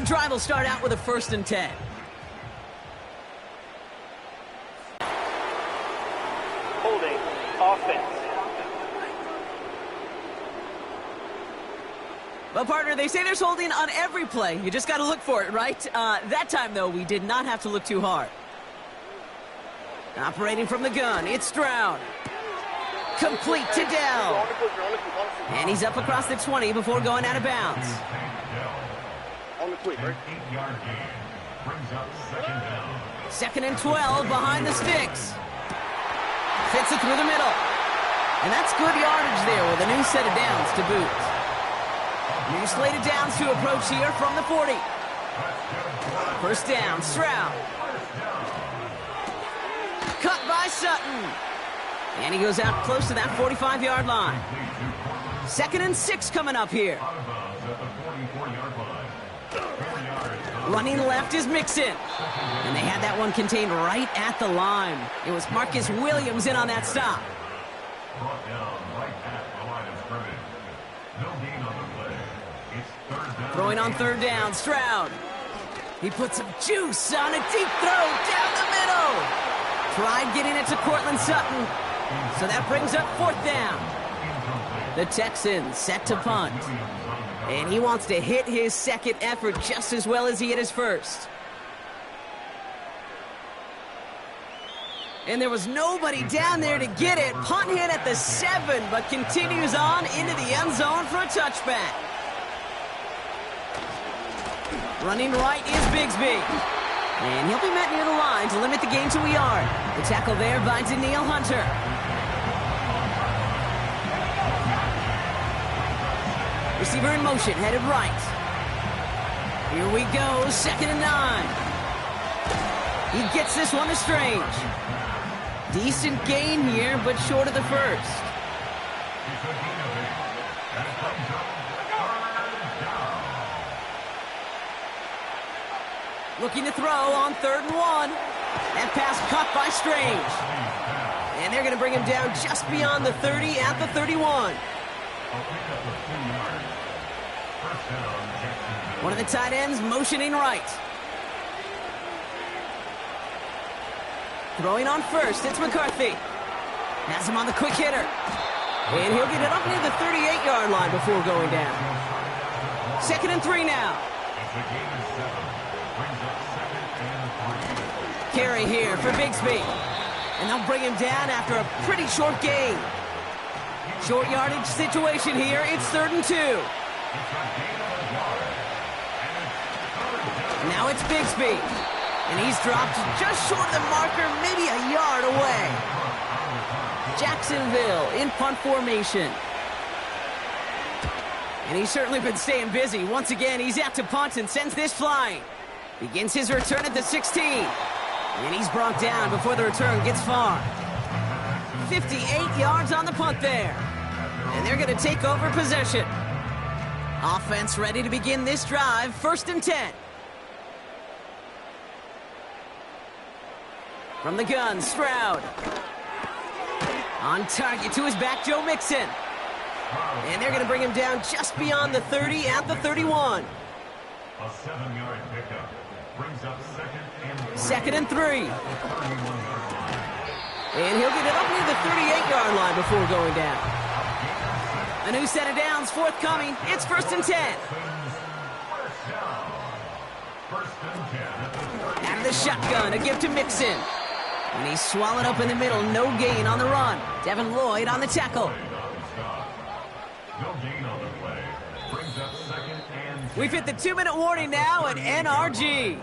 drive will start out with a 1st and 10. Holding offense. Well, partner, they say there's holding on every play. You just got to look for it, right? That time, though, we did not have to look too hard. Operating from the gun, it's Stroud. Complete to Dell. And he's up across the 20 before going out of bounds. On the quick, right? 8-yard gain. Brings up 2nd down. 2nd and 12 behind the sticks. Fits it through the middle. And that's good yardage there with a new set of downs to boot. New slated downs to approach here from the 40. 1st down, Stroud. Cut by Sutton. And he goes out close to that 45-yard line. 2nd and 6 coming up here. Running left is Mixon. And they had that one contained right at the line. It was Marcus Williams in on that stop. Brought down right at the line of scrimmage. No gain on the play. It's 3rd down. Throwing on 3rd down, Stroud. He put some juice on a deep throw down the middle. Tried getting it to Cortland Sutton. So that brings up 4th down. The Texans set to punt. And he wants to hit his 2nd effort just as well as he hit his 1st. And there was nobody down there to get it. Punt hit at the 7, but continues on into the end zone for a touchback. Running right is Bigsby. And he'll be met near the line to limit the gain to a yard. The tackle there by Daniil Hunter. Receiver in motion, headed right. Here we go, 2nd and 9. He gets this one to Strange. Decent gain here, but short of the 1st. Looking to throw on 3rd and 1. That pass caught by Strange. And they're going to bring him down just beyond the 30 at the 31. One of the tight ends motioning right. Throwing on 1st, it's McCarthy. Has him on the quick hitter. And he'll get it up near the 38-yard line before going down. 2nd and 3 now. Carry here for Bigsby. And they'll bring him down after a pretty short gain. Short yardage situation here. It's 3rd and 2. Now it's Bigsby. And he's dropped just short of the marker, maybe a yard away. Jacksonville in punt formation. And he's certainly been staying busy. Once again, he's out to punt and sends this flying. Begins his return at the 16. And he's brought down before the return gets far. 58 yards on the punt there. And they're going to take over possession. Offense ready to begin this drive. 1st and 10. From the gun, Stroud. On target to his back, Joe Mixon. And they're going to bring him down just beyond the 30 at the 31. A 7-yard pickup. Brings up 2nd and 3. And he'll get it up near the 38-yard line before going down. A new set of downs forthcoming. It's 1st and 10. Out of the shotgun, a give to Mixon. And he's swallowed up in the middle. No gain on the run. Devin Lloyd on the tackle. No gain on the play. Brings up 2nd and 10. We've hit the 2-minute warning now at NRG.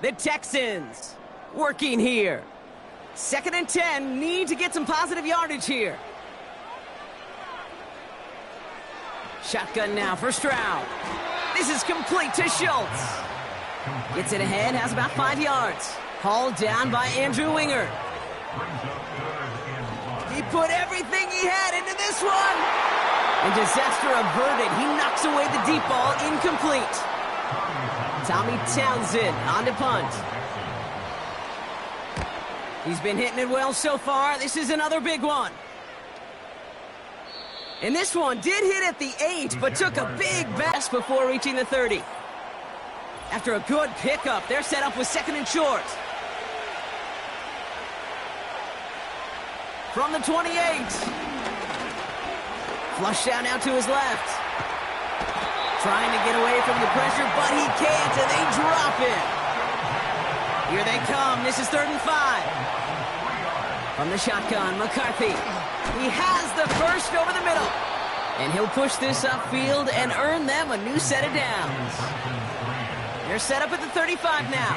The Texans working here. 2nd and 10, need to get some positive yardage here. Shotgun now for Stroud. This is complete to Schultz. Gets it ahead, has about 5 yards. Hauled down by Andrew Winger. He put everything he had into this one. And disaster averted. He knocks away the deep ball, incomplete. Tommy Townsend on to punt. He's been hitting it well so far. This is another big one. And this one did hit at the 8, but took a big pass before reaching the 30. After a good pickup, they're set up with second and short. From the 28. Flush down now to his left. Trying to get away from the pressure, but he can't, and they drop it. Here they come. This is 3rd and 5. From the shotgun, McCarthy. He has the first over the middle. And he'll push this upfield and earn them a new set of downs. They're set up at the 35 now.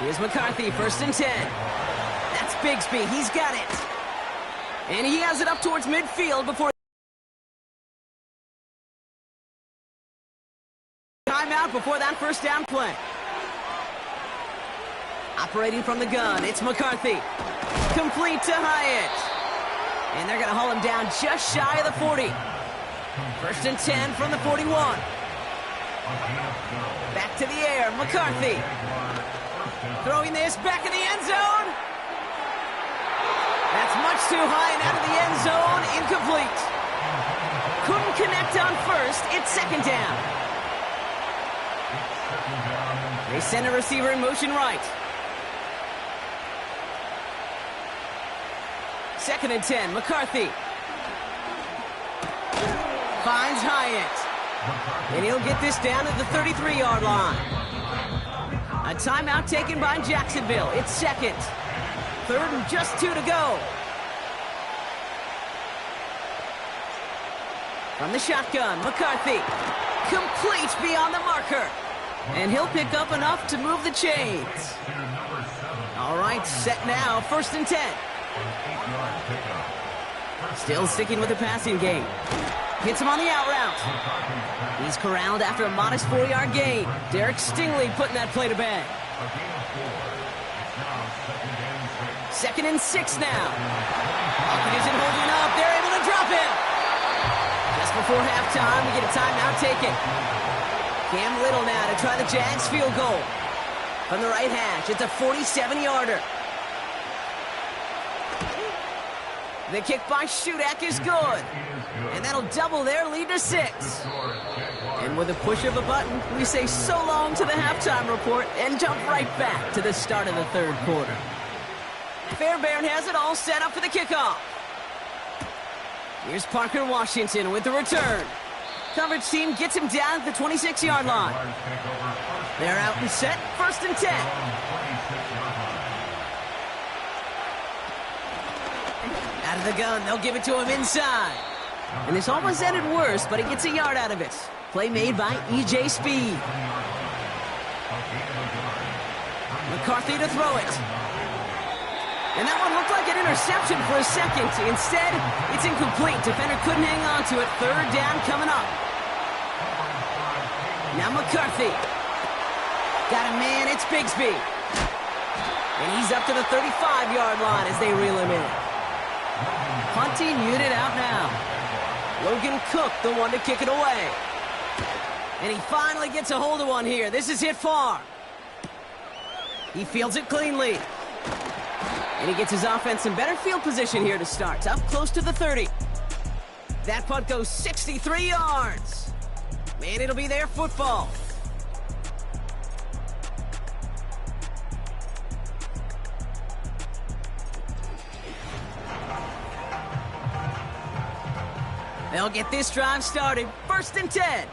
Here's McCarthy, 1st and 10. That's Bigsby. He's got it. And he has it up towards midfield before... Timeout before that first down play. Operating from the gun, it's McCarthy. Complete to Hyatt. And they're going to haul him down just shy of the 40. 1st and 10 from the 41. Back to the air, McCarthy. Throwing this back in the end zone. That's much too high and out of the end zone. Incomplete. Couldn't connect on first. It's 2nd down. They send a receiver in motion right. 2nd and 10, McCarthy. Finds Hyatt. And he'll get this down at the 33-yard line. A timeout taken by Jacksonville. It's 2nd. 3rd and just 2 to go. From the shotgun, McCarthy. Complete beyond the marker. And he'll pick up enough to move the chains. All right, set now, 1st and 10. Still sticking with the passing game. Hits him on the out route. He's corralled after a modest 4-yard gain. Derek Stingley putting that play to bed. 2nd and 6 now. Hawkins isn't holding up. They're able to drop him. Just before halftime, we get a timeout taken. Cam Little now to try the Jags field goal. From the right hash, it's a 47-yarder. The kick by Shudak is good. And that'll double their lead to 6. And with a push of a button, we say so long to the halftime report and jump right back to the start of the 3rd quarter. Fairbairn has it all set up for the kickoff. Here's Parker Washington with the return. Coverage team gets him down at the 26-yard line. They're out and set, 1st and 10. Out of the gun, they'll give it to him inside. And this almost ended worse, but he gets a yard out of it. Play made by E.J. Speed. McCarthy to throw it. And that one looked like an interception for a second. Instead, it's incomplete. Defender couldn't hang on to it. 3rd down coming up. Now McCarthy. Got a man, it's Bigsby. And he's up to the 35-yard line as they reel him in. Punting unit out now. Logan Cook, the one to kick it away. And he finally gets a hold of one here. This is hit far. He fields it cleanly. And he gets his offense in better field position here to start. Up close to the 30. That punt goes 63 yards. Man, it'll be their football. They'll get this drive started. 1st and 10.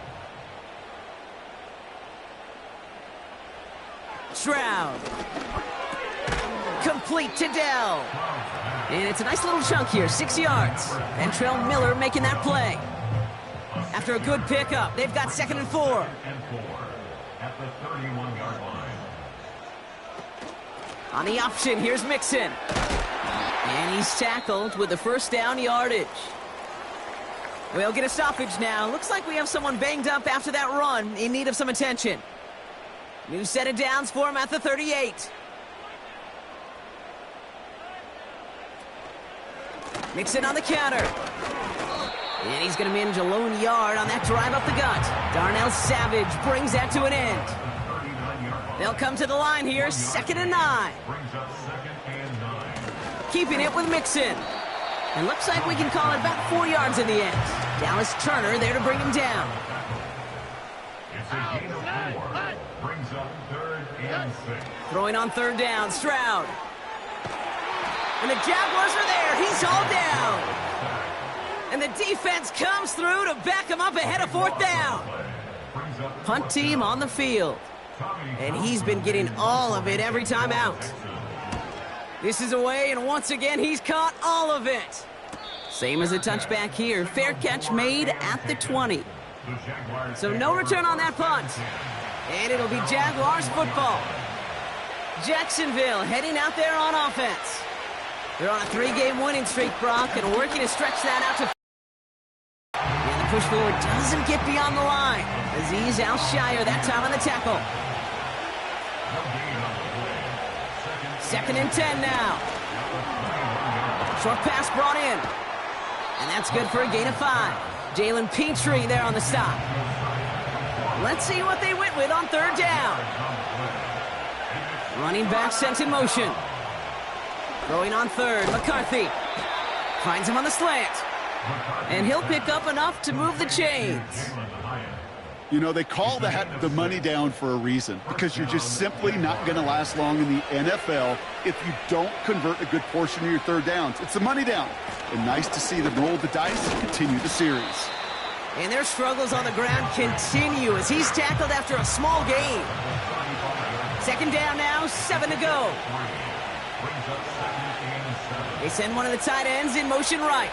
Stroud. Complete to Dell. And it's a nice little chunk here, 6 yards. Ventrell Miller making that play. After a good pickup, they've got 2nd and 4. At the 31-yard line. On the option, here's Mixon. And he's tackled with the 1st down yardage. We'll get a stoppage now. Looks like we have someone banged up after that run, in need of some attention. New set of downs for him at the 38. Mixon on the counter. And he's going to manage a lone yard on that drive up the gut. Darnell Savage brings that to an end. They'll come to the line here, 2nd and 9. Keeping it with Mixon. And looks like we can call it about 4 yards in the end. Dallas Turner there to bring him down. It's a gain of 4. Brings up 3rd and 6. Throwing on 3rd down, Stroud. And the Jaguars are there. He's all down. And the defense comes through to back him up ahead of 4th down. Punt team on the field. And he's been getting all of it every time out. This is away, and once again, he's caught all of it. Same as a touchback here. Fair catch made at the 20. So no return on that punt. And it'll be Jaguars football. Jacksonville heading out there on offense. They're on a 3-game winning streak, Brock, and working to stretch that out to... And the push forward doesn't get beyond the line. Azeez Al-Shire that time on the tackle. 2nd and 10 now. Short pass brought in. And that's good for a gain of 5. Jalen Petrie there on the stop. Let's see what they went with on 3rd down. Running back sent in motion. Throwing on 3rd, McCarthy. Finds him on the slant. And he'll pick up enough to move the chains. You know, they call that the money down for a reason, because you're just simply not going to last long in the NFL if you don't convert a good portion of your 3rd downs. It's the money down. And nice to see them roll the dice and continue the series. And their struggles on the ground continue as he's tackled after a small gain. 2nd down now, 7 to go. They send one of the tight ends in motion right.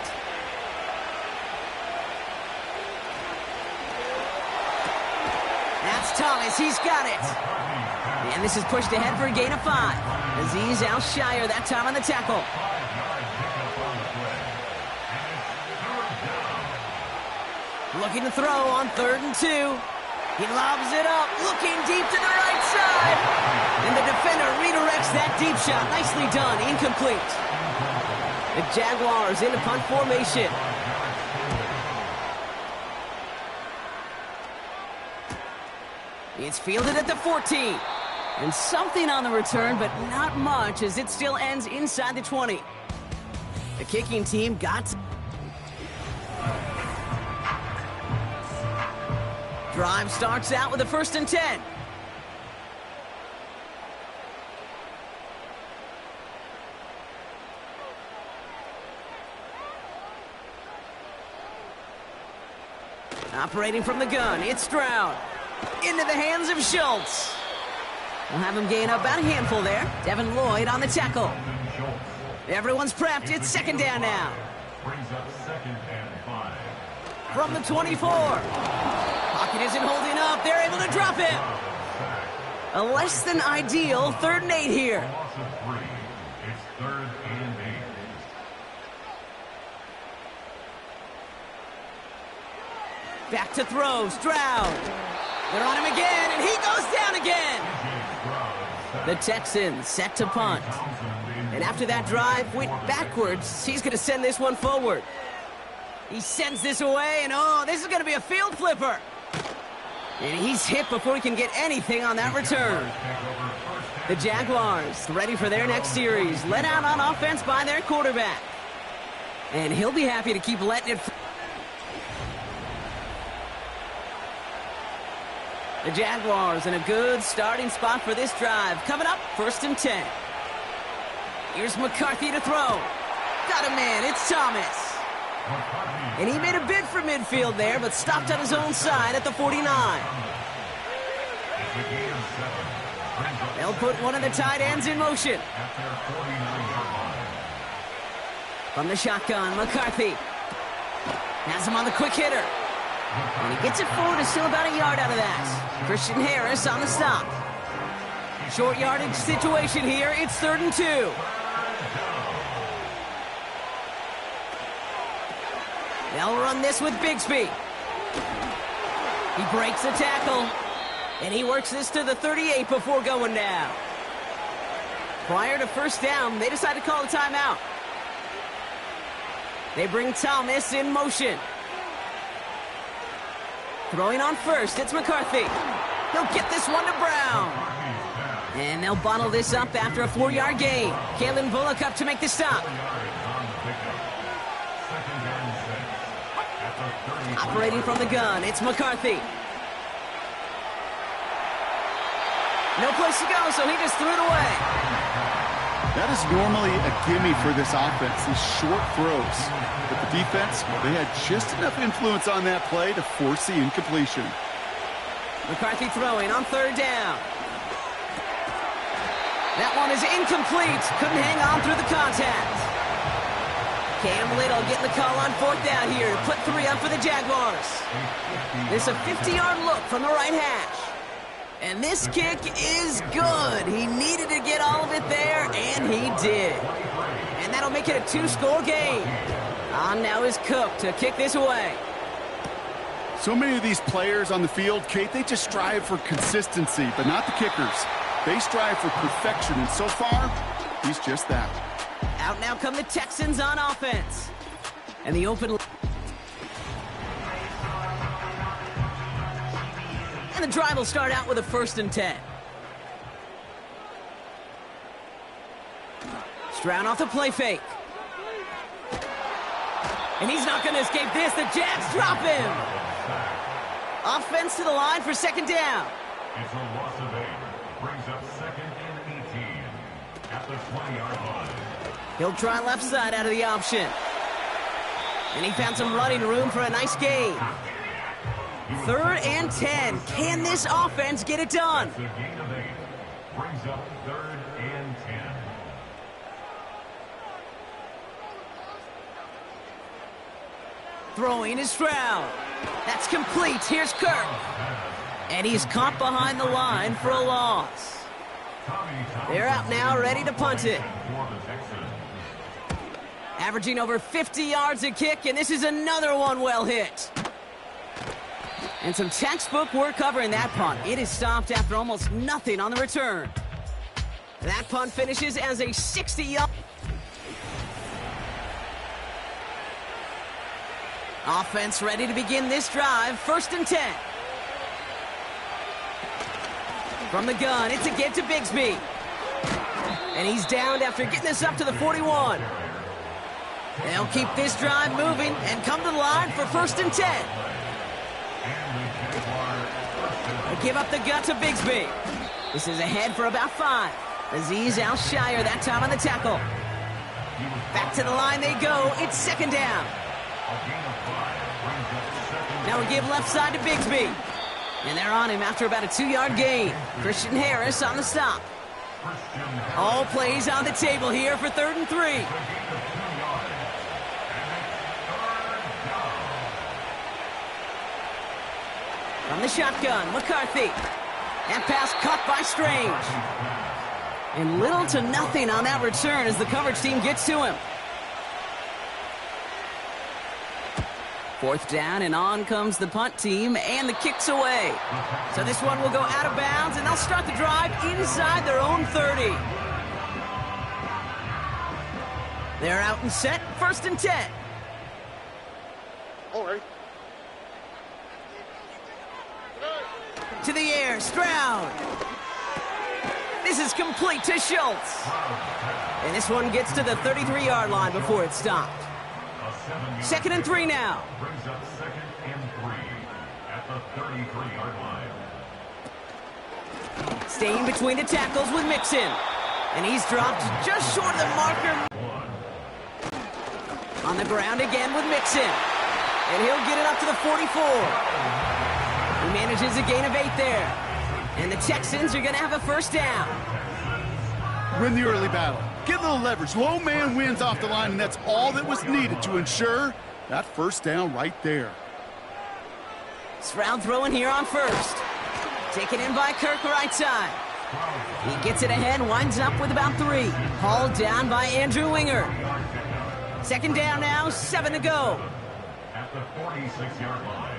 That's Thomas. He's got it. And this is pushed ahead for a gain of 5. Azeez Al-Shire that time on the tackle. Looking to throw on 3rd and 2. He lobs it up, looking deep to the right side. And the defender redirects that deep shot. Nicely done, incomplete. The Jaguars into punt formation. It's fielded at the 14. And something on the return, but not much, as it still ends inside the 20. The kicking team got... Drive starts out with a 1st and 10. Operating from the gun, it's Stroud. Into the hands of Schultz. We'll have him gain about a handful there. Devin Lloyd on the tackle. Everyone's prepped. It's 2nd down now. Brings up 2nd and 5. From the 24. Pocket isn't holding up. They're able to drop it. A less than ideal 3rd and 8 here. Loss of 3. It's 3rd and 8. Back to throw. Stroud. They're on him again, and he goes down again. The Texans set to punt. And after that drive went backwards, he's going to send this one forward. He sends this away, and oh, this is going to be a field flipper. And he's hit before he can get anything on that return. The Jaguars ready for their next series, led out on offense by their quarterback. And he'll be happy to keep letting it... The Jaguars in a good starting spot for this drive. Coming up, 1st and 10. Here's McCarthy to throw. Got a man, it's Thomas. And he made a bid for midfield there, but stopped on his own side at the 49. They'll put one of the tight ends in motion. From the shotgun, McCarthy has him on the quick hitter. And he gets it forward to still about a yard out of that. Christian Harris on the stop. Short yardage situation here. It's 3rd and 2. They'll run this with Bigsby. He breaks the tackle. And he works this to the 38 before going down. Prior to 1st down, they decide to call a timeout. They bring Thomas in motion. Throwing on 1st, it's McCarthy. He'll get this one to Brown. And they'll bottle this up after a 4-yard gain. Kalen Bullock up to make the stop. Operating from the gun, it's McCarthy. No place to go, so he just threw it away. That is normally a gimme for this offense, these short throws. But the defense, well, they had just enough influence on that play to force the incompletion. McCarthy throwing on third down. That one is incomplete. Couldn't hang on through the contact. Cam Little getting the call on fourth down here to put 3 up for the Jaguars. There's a 50-yard look from the right hash. And this kick is good. He needed to get all of it there, and he did. And that'll make it a 2-score game. On now is Cook to kick this away. So many of these players on the field, Kate, they just strive for consistency, but not the kickers. They strive for perfection, and so far, he's just that. Out now come the Texans on offense. And the open... And the drive will start out with a 1st and 10. Stroud off the play fake. And he's not going to escape this. The Jags drop him. Offense to the line for 2nd down. It's a loss of 8. Brings up 2nd and 18 at the 20-yard line. He'll try left side out of the option. And he found some running room for a nice gain. 3rd and 10. Can this offense get it done? It's a gain of 8. Brings up 3rd and 10. Throwing is Stroud. That's complete. Here's Kirk. And he's caught behind the line for a loss. They're out now, ready to punt it. Averaging over 50 yards a kick, and this is another one well hit. And some textbook work covering that punt. It is stopped after almost nothing on the return. That punt finishes as a 60-yard. Offense ready to begin this drive. 1st and 10. From the gun, it's a give to Bigsby. And he's downed after getting this up to the 41. They'll keep this drive moving and come to the line for 1st and 10. They give up the gut to Bigsby. This is ahead for about 5. Aziz Al-Shire that time on the tackle. Back to the line they go. It's 2nd down. Now we give left side to Bigsby. And they're on him after about a 2-yard gain. Christian Harris on the stop. All plays on the table here for 3rd and 3. From the shotgun, McCarthy. That pass caught by Strange. And little to nothing on that return as the coverage team gets to him. 4th down, and on comes the punt team, and the kick's away. So this one will go out of bounds, and they'll start the drive inside their own 30. They're out and set, 1st and 10. All right. To the air, Stroud. This is complete to Schultz. And this one gets to the 33-yard line before it's stopped. 2nd and 3 now. Brings up 2nd and 3 at the 33-yard line. Staying between the tackles with Mixon. And he's dropped just short of the marker. On the ground again with Mixon. And he'll get it up to the 44. He manages a gain of 8 there. And the Texans are going to have a 1st down. Win the early battle. Get a little leverage. Low man wins off the line, and that's all that was needed to ensure that 1st down right there. Stroud throwing here on 1st. Taken in by Kirk right side. He gets it ahead, winds up with about 3. Hauled down by Andrew Winger. 2nd down now, 7 to go. At the 46-yard line.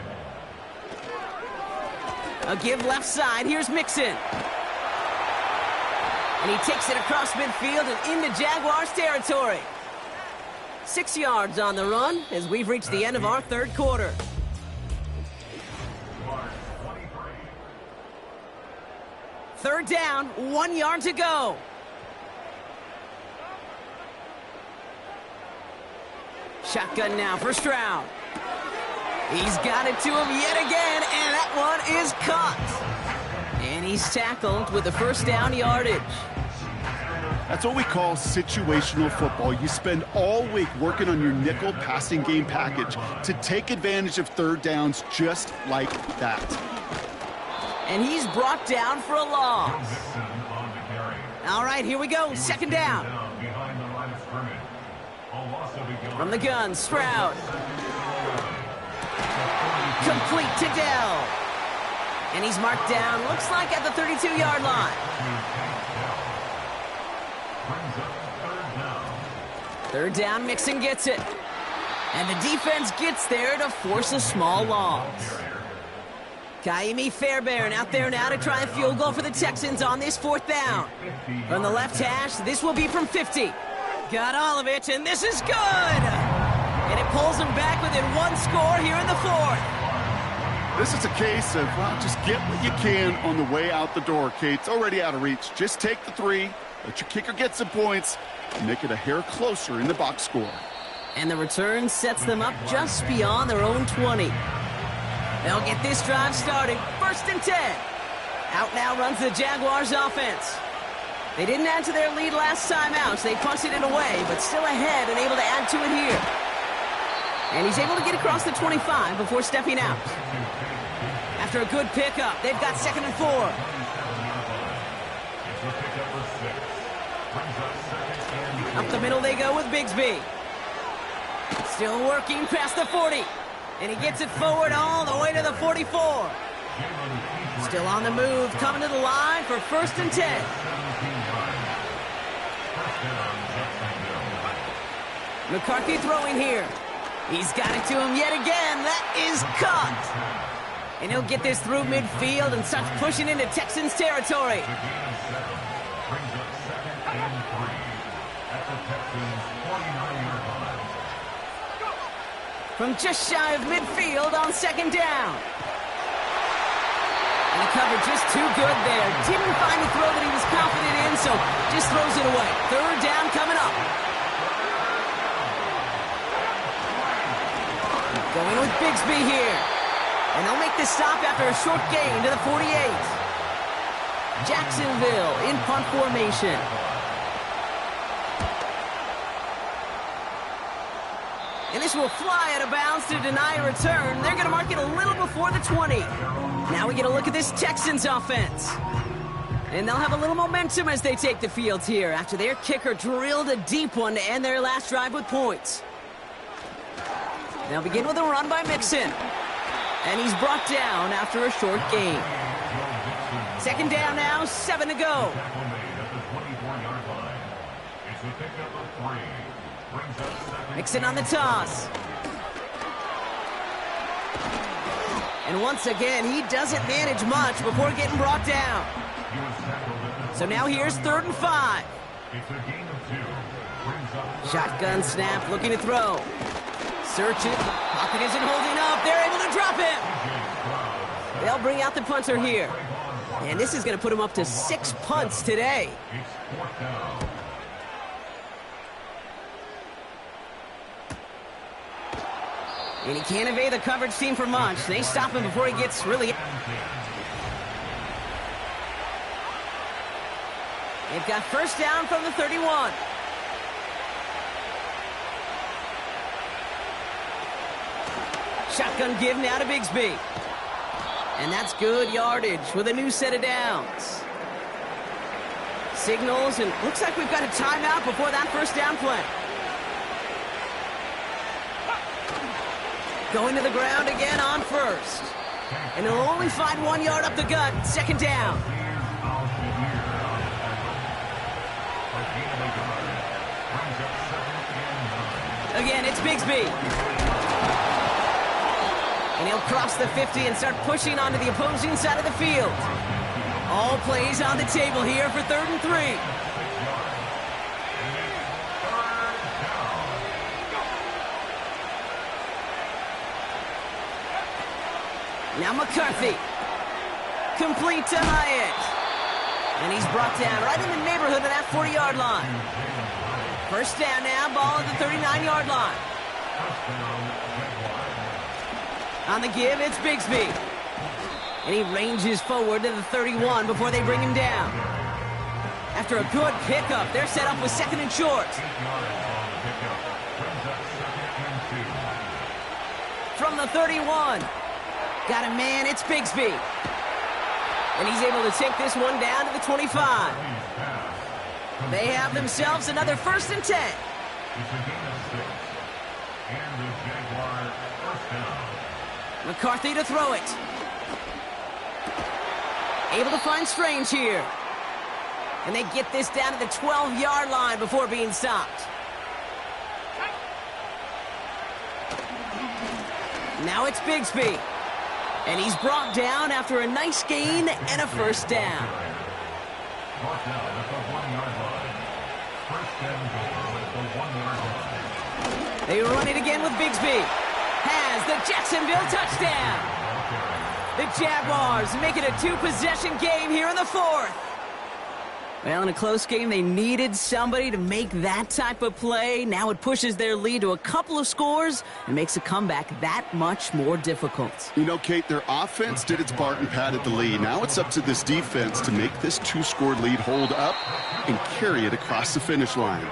A give left side. Here's Mixon. And he takes it across midfield and into Jaguars territory. 6 yards on the run as we've reached the end of our 3rd quarter. Third down, 1 yard to go. Shotgun now for Stroud. He's got it to him yet again, and that one is caught. And he's tackled with the first down yardage. That's what we call situational football. You spend all week working on your nickel passing game package to take advantage of third downs just like that. And he's brought down for a loss. All right, here we go. Second down. From the gun, Stroud. Complete to Dell. And he's marked down, looks like at the 32-yard line. Third down, Mixon gets it. And the defense gets there to force a small loss. Kaimi Fairbairn out there now to try a field goal for the Texans on this fourth down. From the left hash, this will be from 50. Got all of it, and this is good! And it pulls them back within one score here in the fourth. This is a case of, well, just get what you can on the way out the door, Kate. It's already out of reach. Just take the 3, let your kicker get some points, and make it a hair closer in the box score. And the return sets them up just beyond their own 20. They'll get this drive started. First and 10. Out now runs the Jaguars offense. They didn't add to their lead last time out, so they punted it away, but still ahead and able to add to it here. And he's able to get across the 25 before stepping out. After a good pickup, they've got second and 4. Up the middle they go with Bigsby. Still working past the 40. And he gets it forward all the way to the 44. Still on the move, coming to the line for first and 10. McCarthy throwing here. He's got it to him yet again. That is caught. And he'll get this through midfield and starts pushing into Texans territory. From just shy of midfield on second down. And the cover just too good there. Didn't find a throw that he was confident in, so just throws it away. Third down coming up. Going with Bigsby here. And they'll make the stop after a short gain to the 48. Jacksonville in punt formation. And this will fly out of bounds to deny a return. They're going to mark it a little before the 20. Now we get a look at this Texans offense. And they'll have a little momentum as they take the field here after their kicker drilled a deep one to end their last drive with points. They'll begin with a run by Mixon. And he's brought down after a short gain. Second down now, 7 to go. Mixon on the toss. And once again, he doesn't manage much before getting brought down. So now here's 3rd and 5. Shotgun snap, looking to throw. Search it. Pocket isn't holding up. They're able to drop him. They'll bring out the punter here. And this is going to put him up to 6 punts today. And he can't evade the coverage team for much. They stop him before he gets really... They've got first down from the 31. Shotgun give now to Bigsby. And that's good yardage with a new set of downs. Signals, and looks like we've got a timeout before that first down play. Going to the ground again on first. And he'll only find 1 yard up the gut. Second down. Again, it's Bigsby. And he'll cross the 50 and start pushing onto the opposing side of the field. All plays on the table here for 3rd and 3. Now McCarthy. Complete to Hyatt. And he's brought down right in the neighborhood of that 40-yard line. First down now, ball at the 39-yard line. On the give, it's Bigsby. And he ranges forward to the 31 before they bring him down. After a good pickup, they're set up with second and short. From the 31. Got a man, it's Bigsby. And he's able to take this one down to the 25. They have themselves another 1st and 10. McCarthy to throw it. Able to find Strange here. And they get this down to the 12-yard line before being stopped. Now it's Bigsby. And he's brought down after a nice gain and a 1st down. They run it again with Bigsby. Has the Jacksonville touchdown. The Jaguars make it a 2-possession game here in the 4th. Well, in a close game, they needed somebody to make that type of play. Now it pushes their lead to a couple of scores and makes a comeback that much more difficult. You know, Kate, their offense did its part and padded the lead. Now it's up to this defense to make this 2-score lead hold up and carry it across the finish line.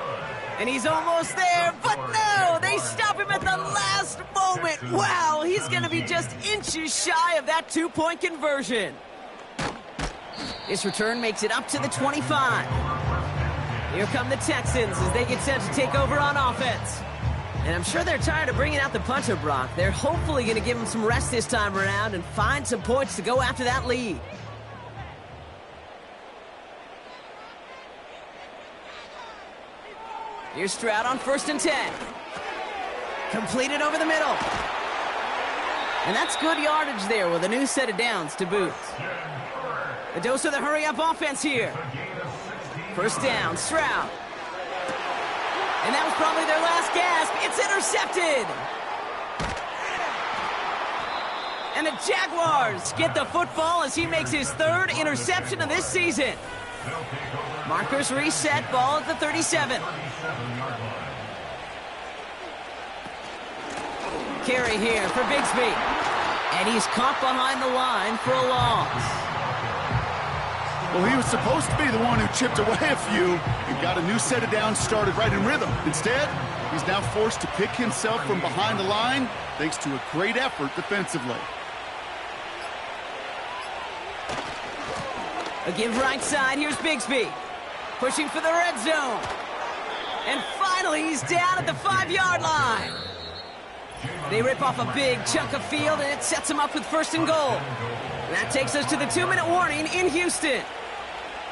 And he's almost there, but no! They stop him at the last moment. Wow, he's going to be just inches shy of that 2-point conversion. This return makes it up to the 25. Here come the Texans as they get set to take over on offense. And I'm sure they're tired of bringing out the punter, Brock. They're hopefully going to give him some rest this time around and find some points to go after that lead. Here's Stroud on 1st and 10. Completed over the middle. And that's good yardage there with a new set of downs to boot. A dose of the hurry-up offense here. 1st down, Stroud. And that was probably their last gasp. It's intercepted. And the Jaguars get the football as he makes his 3rd interception of this season. Markers reset, ball at the 37. Carry here for Bigsby. And he's caught behind the line for a loss. Well, he was supposed to be the one who chipped away a few and got a new set of downs started right in rhythm. Instead, he's now forced to pick himself from behind the line thanks to a great effort defensively. A give right side, here's Bigsby. Pushing for the red zone. And finally, he's down at the 5-yard line. They rip off a big chunk of field, and it sets them up with 1st and goal. And that takes us to the 2-minute warning in Houston.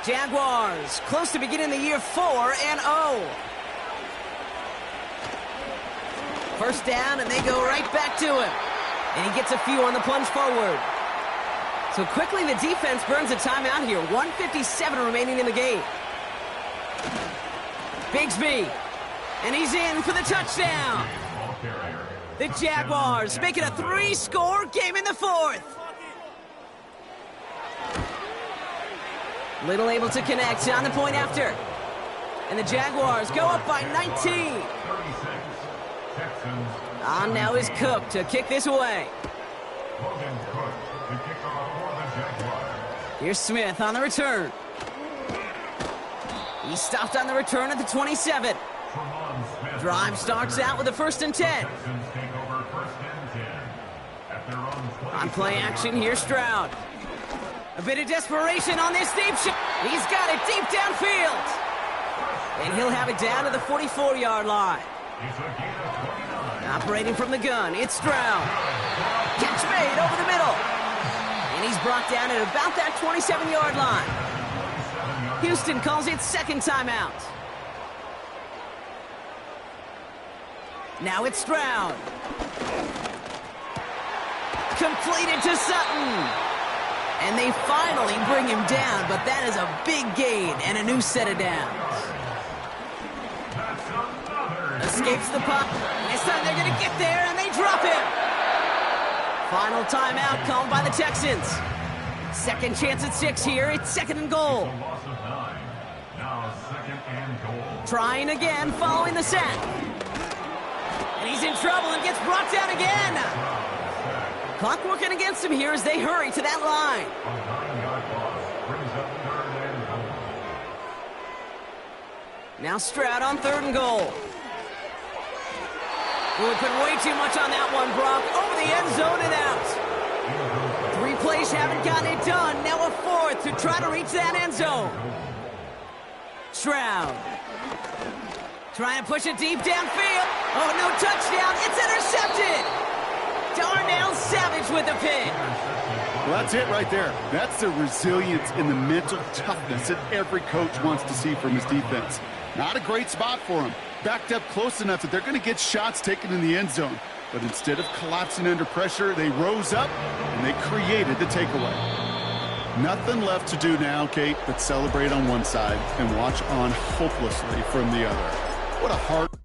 Jaguars close to beginning the year 4-0. 1st down, and they go right back to him. And he gets a few on the plunge forward. So quickly the defense burns a timeout here. 1:57 remaining in the game. Bigsby. And he's in for the touchdown. The Jaguars make it a 3-score game in the 4th. Little able to connect on the point after. And the Jaguars go up by 19. On now is Cook to kick this away. Here's Smith on the return. He's stopped on the return at the 27. Drive starts out with a 1st and 10. On play action, here's Stroud. A bit of desperation on this deep shot. He's got it deep downfield. And he'll have it down to the 44-yard line. Operating from the gun, it's Stroud. Catch made over the middle. And he's brought down at about that 27-yard line. Houston calls it 2nd timeout. Now it's Stroud. Completed to Sutton. And they finally bring him down, but that is a big gain and a new set of downs. Escapes the puck. This time they're going to get there, and they drop him. Final timeout called by the Texans. 2nd chance at 6 here. It's 2nd and goal. Trying again following the sack. And he's in trouble and gets brought down again. Clock working against him here as they hurry to that line. A 9-yard loss brings up 3rd and goal. Now Stroud on 3rd and goal. Ooh, put way too much on that one, Brock. Over the end zone and out. 3 plays haven't gotten it done. Now a 4th to try to reach that end zone. Stroud. Trying to push it deep downfield. Oh, no touchdown. It's intercepted. Darnell Savage with the pick. Well, that's it right there. That's the resilience and the mental toughness that every coach wants to see from his defense. Not a great spot for him. Backed up close enough that they're going to get shots taken in the end zone. But instead of collapsing under pressure, they rose up and they created the takeaway. Nothing left to do now, Kate, but celebrate on one side and watch on hopelessly from the other. What a heart.